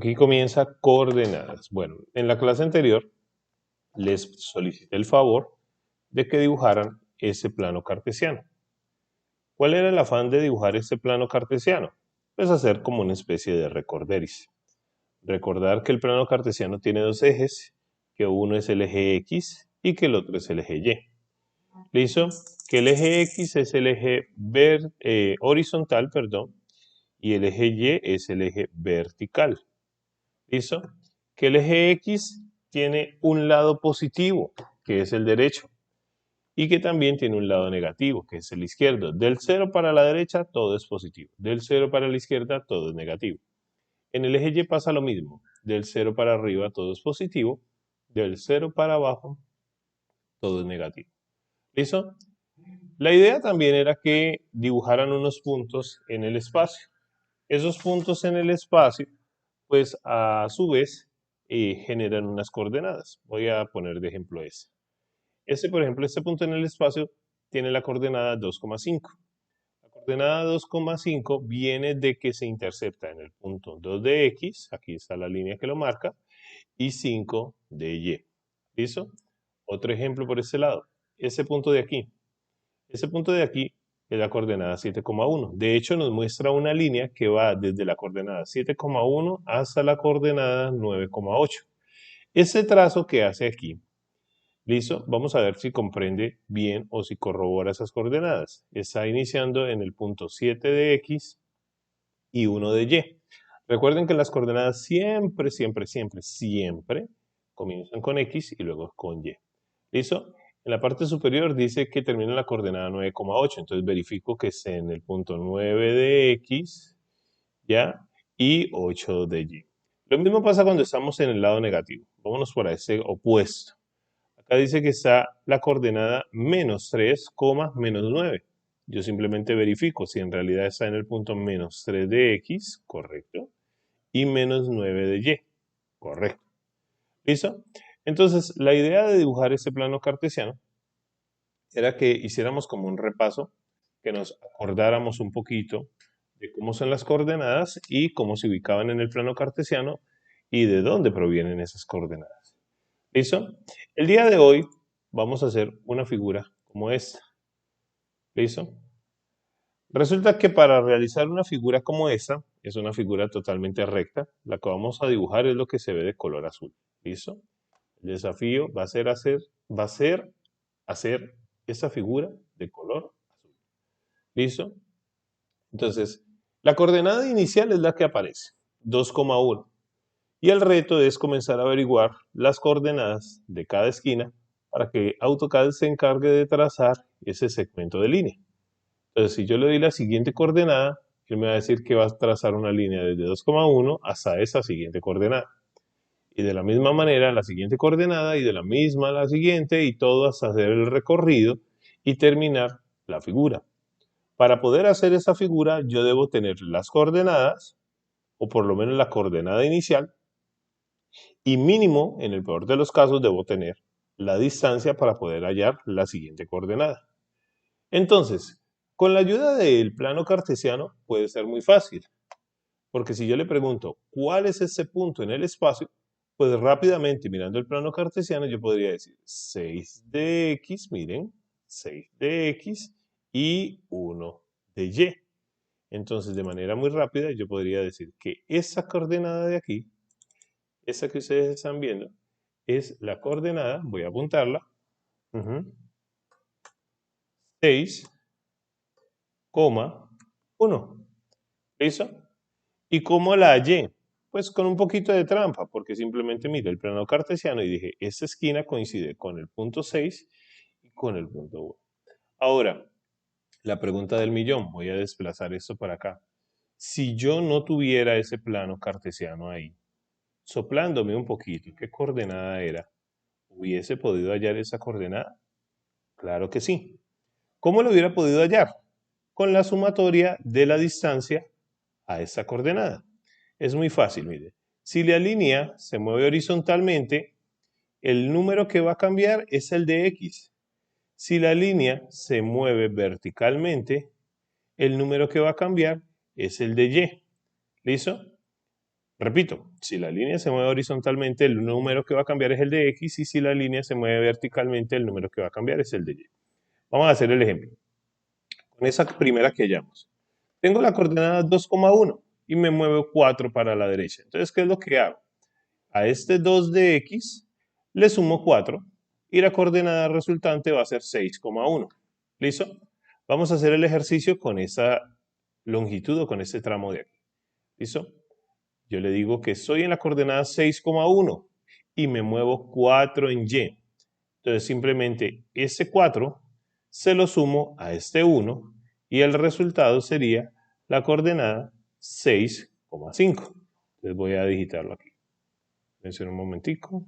Aquí comienza coordenadas. Bueno, en la clase anterior les solicité el favor de que dibujaran ese plano cartesiano. ¿Cuál era el afán de dibujar ese plano cartesiano? Pues hacer como una especie de recorderis. Recordar que el plano cartesiano tiene dos ejes, que uno es el eje X y que el otro es el eje Y. ¿Listo? Que el eje X es el eje horizontal, perdón, y el eje Y es el eje vertical. ¿Listo? Que el eje X tiene un lado positivo, que es el derecho, y que también tiene un lado negativo, que es el izquierdo. Del 0 para la derecha todo es positivo, del 0 para la izquierda todo es negativo. En el eje Y pasa lo mismo, del 0 para arriba todo es positivo, del 0 para abajo todo es negativo. ¿Listo? La idea también era que dibujaran unos puntos en el espacio. Esos puntos en el espacio, pues a su vez, generan unas coordenadas. Voy a poner de ejemplo ese. Por ejemplo, este punto en el espacio tiene la coordenada 2,5. La coordenada 2,5 viene de que se intercepta en el punto 2 de X, aquí está la línea que lo marca, y 5 de Y. ¿Listo? Otro ejemplo por este lado. Ese punto de aquí. Ese punto de aquí es la coordenada 7,1. De hecho, nos muestra una línea que va desde la coordenada 7,1 hasta la coordenada 9,8. Ese trazo que hace aquí, listo, vamos a ver si comprende bien o si corrobora esas coordenadas. Está iniciando en el punto 7 de X y 1 de Y. Recuerden que las coordenadas siempre, siempre, siempre, siempre comienzan con X y luego con Y. ¿Listo? En la parte superior dice que termina en la coordenada 9,8, entonces verifico que esté en el punto 9 de X, ¿ya? Y 8 de Y. Lo mismo pasa cuando estamos en el lado negativo. Vámonos por ese opuesto. Acá dice que está la coordenada menos 3, menos 9. Yo simplemente verifico si en realidad está en el punto menos 3 de X, correcto, y menos 9 de Y, correcto. ¿Listo? Entonces, la idea de dibujar este plano cartesiano era que hiciéramos como un repaso, que nos acordáramos un poquito de cómo son las coordenadas y cómo se ubicaban en el plano cartesiano y de dónde provienen esas coordenadas. ¿Listo? El día de hoy vamos a hacer una figura como esta. ¿Listo? Resulta que para realizar una figura como esta, es una figura totalmente recta, la que vamos a dibujar es lo que se ve de color azul. ¿Listo? El desafío va a ser hacer esa figura de color azul. ¿Listo? Entonces, la coordenada inicial es la que aparece, 2,1. Y el reto es comenzar a averiguar las coordenadas de cada esquina para que AutoCAD se encargue de trazar ese segmento de línea. Entonces, si yo le doy la siguiente coordenada, él me va a decir que va a trazar una línea desde 2,1 hasta esa siguiente coordenada. Y de la misma manera la siguiente coordenada y de la misma la siguiente y todo hasta hacer el recorrido y terminar la figura. Para poder hacer esa figura yo debo tener las coordenadas, o por lo menos la coordenada inicial, y mínimo, en el peor de los casos, debo tener la distancia para poder hallar la siguiente coordenada. Entonces, con la ayuda del plano cartesiano puede ser muy fácil, porque si yo le pregunto cuál es ese punto en el espacio, pues rápidamente mirando el plano cartesiano yo podría decir 6 de X, miren, 6 de X y 1 de Y. Entonces, de manera muy rápida, yo podría decir que esa coordenada de aquí, esa que ustedes están viendo, es la coordenada, voy a apuntarla, 6,1. ¿Listo? ¿Y cómo la hallé? Pues con un poquito de trampa, porque simplemente miré el plano cartesiano y dije, esta esquina coincide con el punto 6 y con el punto 1. Ahora, la pregunta del millón, voy a desplazar esto para acá. Si yo no tuviera ese plano cartesiano ahí, soplándome un poquito, ¿qué coordenada era? ¿Hubiese podido hallar esa coordenada? Claro que sí. ¿Cómo lo hubiera podido hallar? Con la sumatoria de la distancia a esa coordenada. Es muy fácil, mire. Si la línea se mueve horizontalmente, el número que va a cambiar es el de X. Si la línea se mueve verticalmente, el número que va a cambiar es el de Y. ¿Listo? Repito, si la línea se mueve horizontalmente, el número que va a cambiar es el de X, y si la línea se mueve verticalmente, el número que va a cambiar es el de Y. Vamos a hacer el ejemplo. Con esa primera que hallamos. Tengo la coordenada 2,1 y me muevo 4 para la derecha. Entonces, ¿qué es lo que hago? A este 2 de X le sumo 4 y la coordenada resultante va a ser 6,1. ¿Listo? Vamos a hacer el ejercicio con esa longitud o con este tramo de aquí. ¿Listo? Yo le digo que estoy en la coordenada 6,1 y me muevo 4 en Y. Entonces simplemente ese 4 se lo sumo a este 1 y el resultado sería la coordenada 6,5. Entonces voy a digitarlo aquí. Menciono un momentico.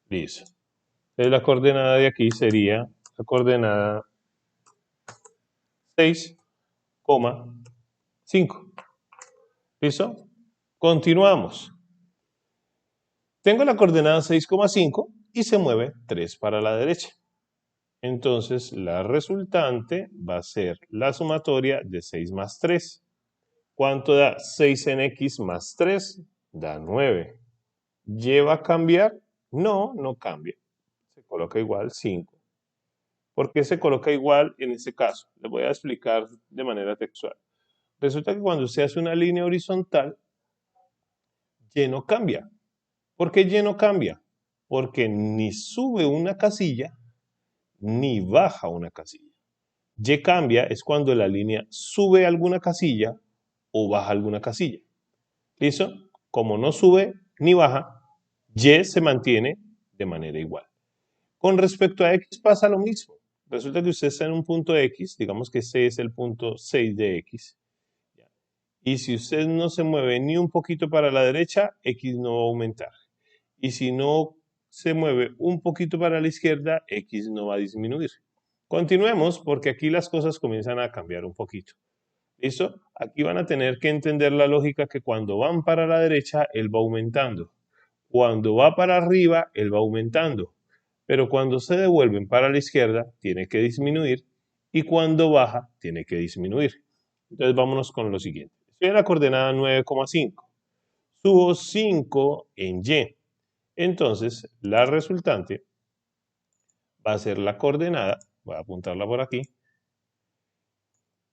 Listo. Entonces la coordenada de aquí sería la coordenada 6,5. ¿Listo? Continuamos. Tengo la coordenada 6,5 y se mueve 3 para la derecha. Entonces la resultante va a ser la sumatoria de 6 más 3. ¿Cuánto da 6 en X más 3? Da 9. ¿Lleva a cambiar? No, no cambia. Se coloca igual 5. ¿Por qué se coloca igual en este caso? Les voy a explicar de manera textual. Resulta que cuando usted hace una línea horizontal, Y no cambia. ¿Por qué Y no cambia? Porque ni sube una casilla, ni baja una casilla. Y cambia es cuando la línea sube alguna casilla o baja alguna casilla. ¿Listo? Como no sube ni baja, Y se mantiene de manera igual. Con respecto a X pasa lo mismo. Resulta que usted está en un punto X, digamos que ese es el punto 6 de X. Y si usted no se mueve ni un poquito para la derecha, X no va a aumentar. Y si no se mueve un poquito para la izquierda, X no va a disminuir. Continuemos porque aquí las cosas comienzan a cambiar un poquito. ¿Listo? Aquí van a tener que entender la lógica que cuando van para la derecha, él va aumentando. Cuando va para arriba, él va aumentando. Pero cuando se devuelven para la izquierda, tiene que disminuir. Y cuando baja, tiene que disminuir. Entonces vámonos con lo siguiente. Estoy en la coordenada 9,5. Subo 5 en Y. Entonces, la resultante va a ser la coordenada, voy a apuntarla por aquí,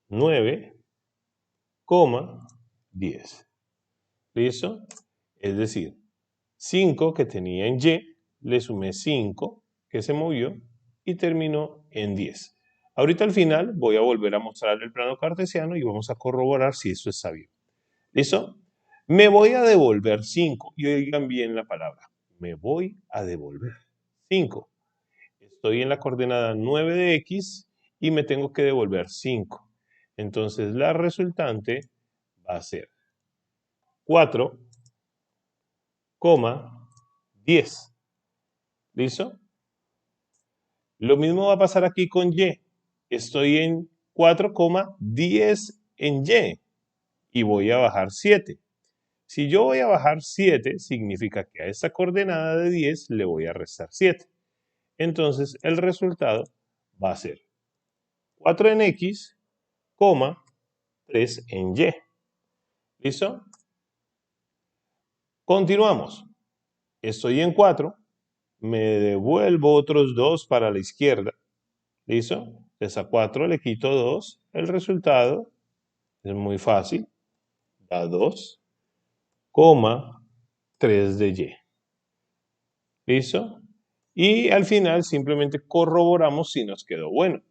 9,10. ¿Listo? Es decir, 5 que tenía en Y, le sumé 5 que se movió y terminó en 10. Ahorita al final voy a volver a mostrar el plano cartesiano y vamos a corroborar si eso está bien. ¿Listo? Me voy a devolver 5 y oigan bien la palabra. Me voy a devolver 5. Estoy en la coordenada 9 de X y me tengo que devolver 5. Entonces la resultante va a ser 4,10. ¿Listo? Lo mismo va a pasar aquí con Y. Estoy en 4,10 en Y y voy a bajar 7. Si yo voy a bajar 7, significa que a esta coordenada de 10 le voy a restar 7. Entonces el resultado va a ser 4 en X, 3 en Y. ¿Listo? Continuamos. Estoy en 4, me devuelvo otros 2 para la izquierda. ¿Listo? Entonces a 4 le quito 2. El resultado es muy fácil. Da 2,3 de Y. ¿Listo? Y al final simplemente corroboramos si nos quedó bueno.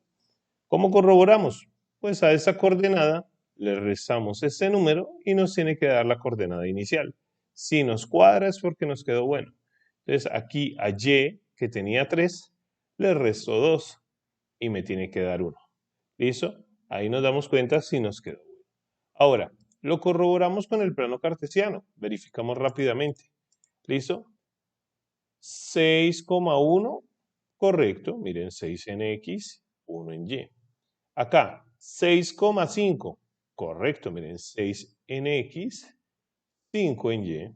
¿Cómo corroboramos? Pues a esa coordenada le restamos este número y nos tiene que dar la coordenada inicial. Si nos cuadra es porque nos quedó bueno. Entonces aquí a Y, que tenía 3, le resto 2 y me tiene que dar 1. ¿Listo? Ahí nos damos cuenta si nos quedó bueno. Ahora, lo corroboramos con el plano cartesiano. Verificamos rápidamente. ¿Listo? 6,1, correcto. Miren, 6 en X, 1 en Y. Acá, 6,5, correcto. Miren, 6 en X, 5 en Y.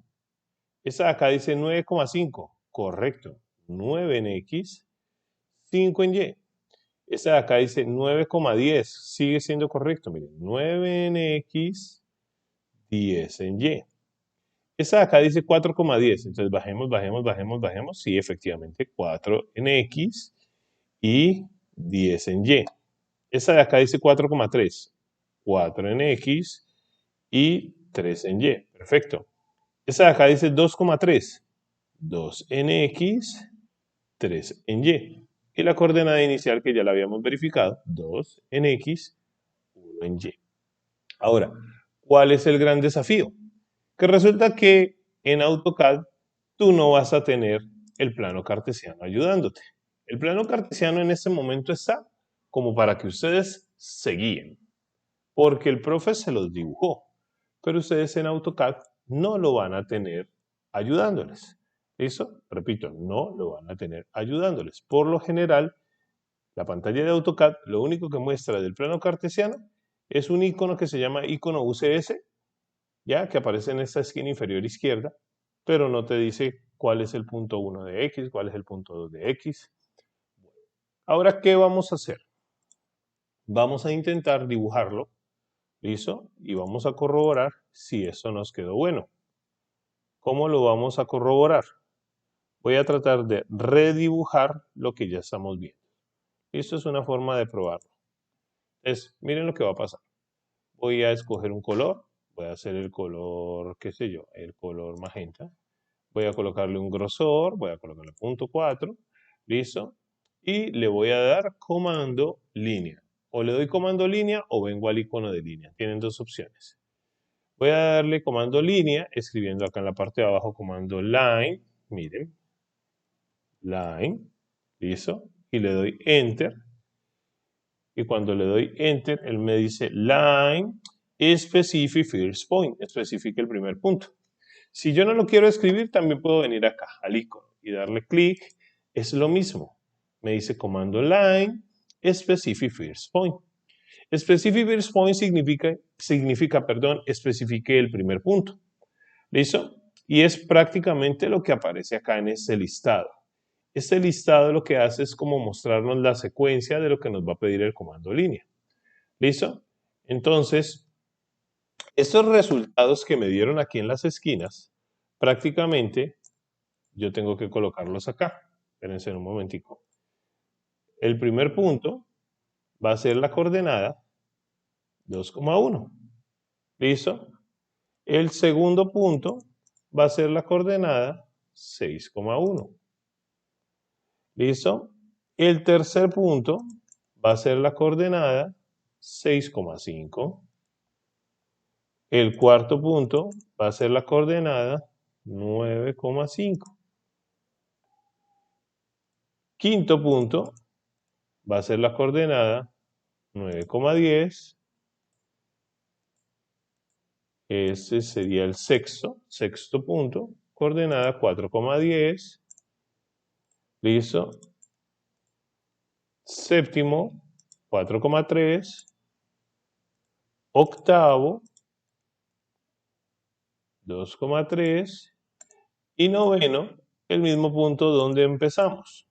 Esta de acá dice 9,5, correcto. 9 en X, 5 en Y. Esta de acá dice 9,10, sigue siendo correcto, miren, 9 en X, 10 en Y. Esta de acá dice 4,10, entonces bajemos, sí, efectivamente, 4 en X y 10 en Y. Esta de acá dice 4,3, 4 en X y 3 en Y, perfecto. Esta de acá dice 2,3, 2 en X, 3 en Y. Y la coordenada inicial que ya la habíamos verificado, 2 en X, 1 en Y. Ahora, ¿cuál es el gran desafío? Que resulta que en AutoCAD tú no vas a tener el plano cartesiano ayudándote. El plano cartesiano en este momento está como para que ustedes se guíen, porque el profe se los dibujó, pero ustedes en AutoCAD no lo van a tener ayudándoles. ¿Listo? Repito, no lo van a tener ayudándoles. Por lo general, la pantalla de AutoCAD lo único que muestra del plano cartesiano es un icono que se llama icono UCS, ya que aparece en esta esquina inferior izquierda, pero no te dice cuál es el punto 1 de X, cuál es el punto 2 de X. Ahora, ¿qué vamos a hacer? Vamos a intentar dibujarlo, ¿listo? Y vamos a corroborar si eso nos quedó bueno. ¿Cómo lo vamos a corroborar? Voy a tratar de redibujar lo que ya estamos viendo. Esto es una forma de probarlo. Entonces, miren lo que va a pasar. Voy a escoger un color. Voy a hacer el color, qué sé yo, el color magenta. Voy a colocarle un grosor, voy a colocarle 0.4, listo. Y le voy a dar comando línea. O le doy comando línea o vengo al icono de línea. Tienen dos opciones. Voy a darle comando línea, escribiendo acá en la parte de abajo comando line. Miren, line, listo. Y le doy enter. Y cuando le doy enter, él me dice line specify first point, especifique el primer punto. Si yo no lo quiero escribir, también puedo venir acá al icono y darle clic. Es lo mismo. Me dice comando line specify first point. Specify first point significa, especifique el primer punto. ¿Listo? Y es prácticamente lo que aparece acá en este listado. Este listado lo que hace es como mostrarnos la secuencia de lo que nos va a pedir el comando línea. ¿Listo? Entonces, estos resultados que me dieron aquí en las esquinas, prácticamente yo tengo que colocarlos acá. Espérense un momentico. El primer punto va a ser la coordenada 2,1. ¿Listo? El segundo punto va a ser la coordenada 6,1. ¿Listo? El tercer punto va a ser la coordenada 6,5. El cuarto punto va a ser la coordenada 9,5. Quinto punto va a ser la coordenada 9,10. Ese sería el sexto punto, coordenada 4,10. ¿Listo? Séptimo, 4,3. Octavo, 2,3. Y noveno, el mismo punto donde empezamos.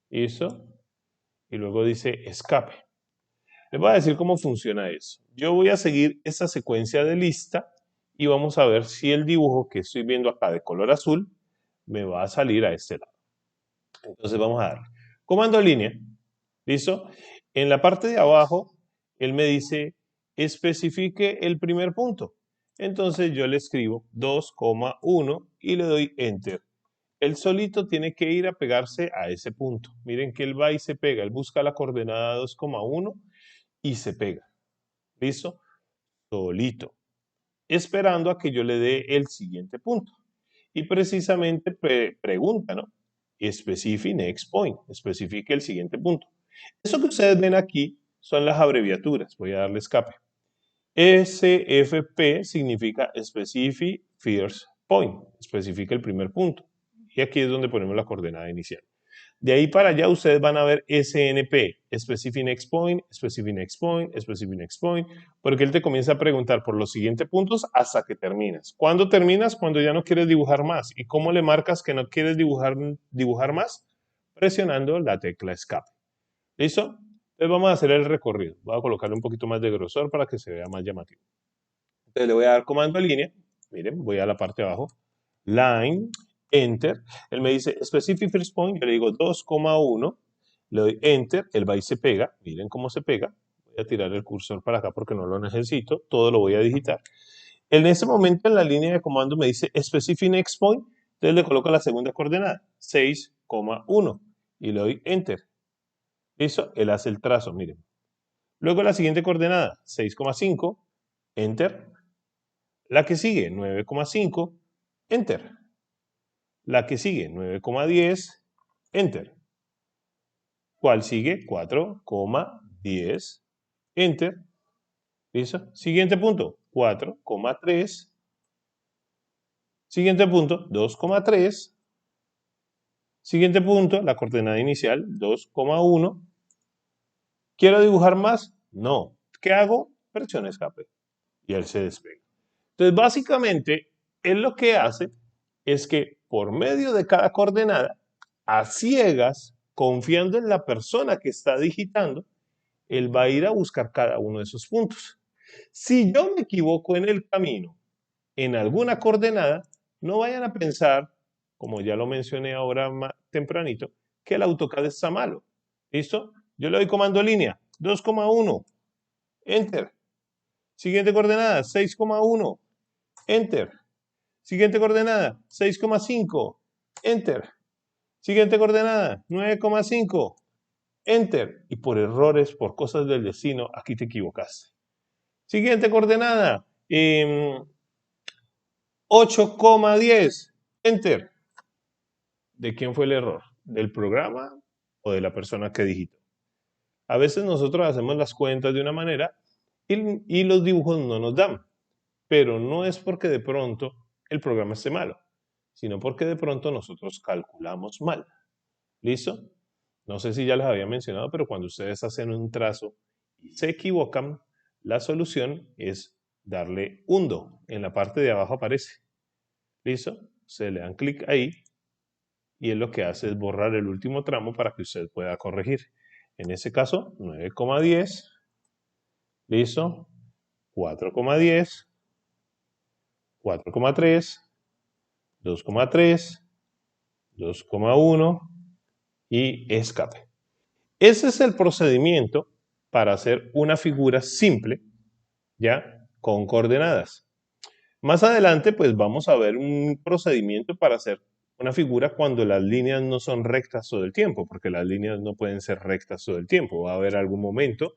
¿Listo? Y luego dice escape. Les voy a decir cómo funciona eso. Yo voy a seguir esta secuencia de lista y vamos a ver si el dibujo que estoy viendo acá de color azul me va a salir a este lado. Entonces vamos a darle comando línea. ¿Listo? En la parte de abajo, él me dice especifique el primer punto. Entonces yo le escribo 2,1 y le doy enter. Él solito tiene que ir a pegarse a ese punto. Miren que él va y se pega. Él busca la coordenada 2,1 y se pega. ¿Listo? Solito. Esperando a que yo le dé el siguiente punto. Y precisamente pregunta, ¿no? Specify next point. Especifique el siguiente punto. Eso que ustedes ven aquí son las abreviaturas. Voy a darle escape. SFP significa Specify First Point. Especifica el primer punto. Y aquí es donde ponemos la coordenada inicial. De ahí para allá ustedes van a ver SNP, Specific Next Point, Specific Next Point, Specific Next Point, porque él te comienza a preguntar por los siguientes puntos hasta que terminas. ¿Cuándo terminas? Cuando ya no quieres dibujar más. ¿Y cómo le marcas que no quieres dibujar más? Presionando la tecla escape. ¿Listo? Entonces vamos a hacer el recorrido. Voy a colocarle un poquito más de grosor para que se vea más llamativo. Entonces le voy a dar comando en línea. Miren, voy a la parte de abajo. Line, Enter. Él me dice Specific First Point. Yo le digo 2,1. Le doy Enter. Él va y se pega. Miren cómo se pega. Voy a tirar el cursor para acá porque no lo necesito. Todo lo voy a digitar. En ese momento en la línea de comando me dice Specific Next Point. Entonces le coloco la segunda coordenada. 6,1. Y le doy Enter. ¿Listo? Él hace el trazo, miren. Luego la siguiente coordenada, 6,5, Enter. La que sigue, 9,5, Enter. La que sigue, 9,10, Enter. ¿Cuál sigue? 4,10, Enter. ¿Listo? Siguiente punto, 4,3. Siguiente punto, 2,3. Siguiente punto, la coordenada inicial, 2,1. ¿Quiero dibujar más? No. ¿Qué hago? Presiono escape. Y él se despega. Entonces, básicamente, él lo que hace es que por medio de cada coordenada, a ciegas, confiando en la persona que está digitando, él va a ir a buscar cada uno de esos puntos. Si yo me equivoco en el camino, en alguna coordenada, no vayan a pensar, como ya lo mencioné ahora tempranito, que el AutoCAD está malo. ¿Listo? Yo le doy comando línea, 2,1, Enter. Siguiente coordenada, 6,1, Enter. Siguiente coordenada, 6,5, Enter. Siguiente coordenada, 9,5, Enter. Y por errores, por cosas del destino, aquí te equivocaste. Siguiente coordenada, 8,10, Enter. ¿De quién fue el error? ¿Del programa o de la persona que digitó? A veces nosotros hacemos las cuentas de una manera y los dibujos no nos dan. Pero no es porque de pronto el programa esté malo, sino porque de pronto nosotros calculamos mal. ¿Listo? No sé si ya les había mencionado, pero cuando ustedes hacen un trazo y se equivocan, la solución es darle undo. En la parte de abajo aparece. ¿Listo? Se le dan clic ahí y él lo que hace es borrar el último tramo para que usted pueda corregir. En ese caso, 9,10. ¿Listo? 4,10. 4,3. 2,3, 2,1 y escape. Ese es el procedimiento para hacer una figura simple, ya, con coordenadas. Más adelante, pues vamos a ver un procedimiento para hacer una figura cuando las líneas no son rectas todo el tiempo, porque las líneas no pueden ser rectas todo el tiempo. Va a haber algún momento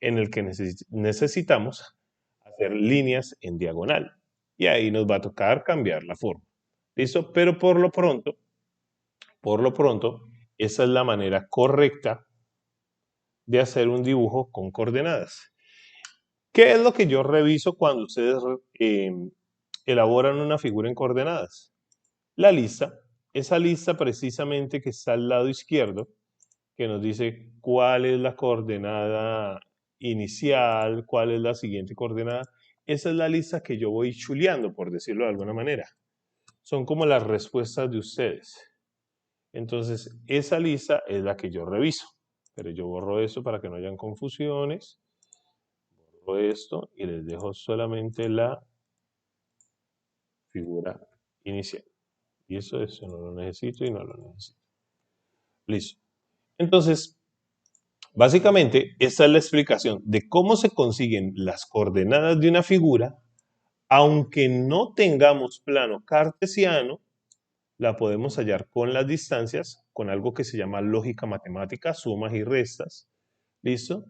en el que necesitamos hacer líneas en diagonal. Y ahí nos va a tocar cambiar la forma. ¿Listo? Pero por lo pronto, esa es la manera correcta de hacer un dibujo con coordenadas. ¿Qué es lo que yo reviso cuando ustedes elaboran una figura en coordenadas? La lista, esa lista precisamente que está al lado izquierdo, que nos dice cuál es la coordenada inicial, cuál es la siguiente coordenada. Esa es la lista que yo voy chuleando, por decirlo de alguna manera. Son como las respuestas de ustedes. Entonces, esa lista es la que yo reviso. Pero yo borro eso para que no hayan confusiones. Borro esto y les dejo solamente la figura inicial. Y eso no lo necesito y no lo necesito. Listo. Entonces, básicamente, esta es la explicación de cómo se consiguen las coordenadas de una figura, aunque no tengamos plano cartesiano, la podemos hallar con las distancias, con algo que se llama lógica matemática, sumas y restas. ¿Listo?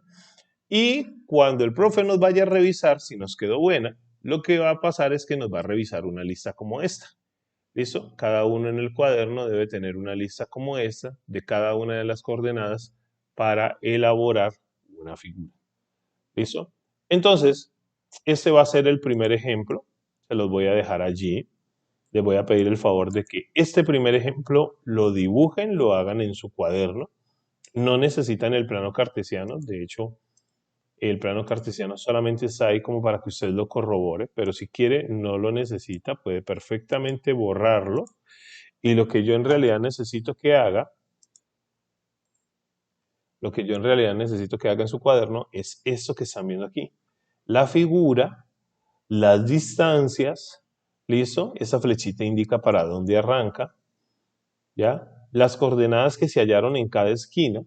Y cuando el profe nos vaya a revisar, si nos quedó buena, lo que va a pasar es que nos va a revisar una lista como esta. ¿Listo? Cada uno en el cuaderno debe tener una lista como esta de cada una de las coordenadas para elaborar una figura. ¿Listo? Entonces, este va a ser el primer ejemplo. Se los voy a dejar allí. Les voy a pedir el favor de que este primer ejemplo lo dibujen, lo hagan en su cuaderno. No necesitan el plano cartesiano. De hecho, el plano cartesiano solamente está ahí como para que usted lo corrobore, pero si quiere, no lo necesita, puede perfectamente borrarlo. Y lo que yo en realidad necesito que haga Lo que yo en realidad necesito que haga en su cuaderno es esto que están viendo aquí. La figura, las distancias, ¿listo? Esa flechita indica para dónde arranca, ¿ya? Las coordenadas que se hallaron en cada esquina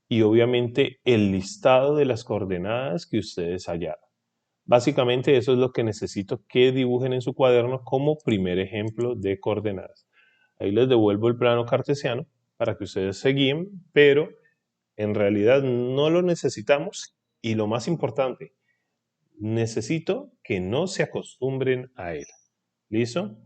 y obviamente el listado de las coordenadas que ustedes hallaron. Básicamente eso es lo que necesito que dibujen en su cuaderno como primer ejemplo de coordenadas. Ahí les devuelvo el plano cartesiano para que ustedes se guíen, pero en realidad no lo necesitamos y lo más importante, necesito que no se acostumbren a él. ¿Listo?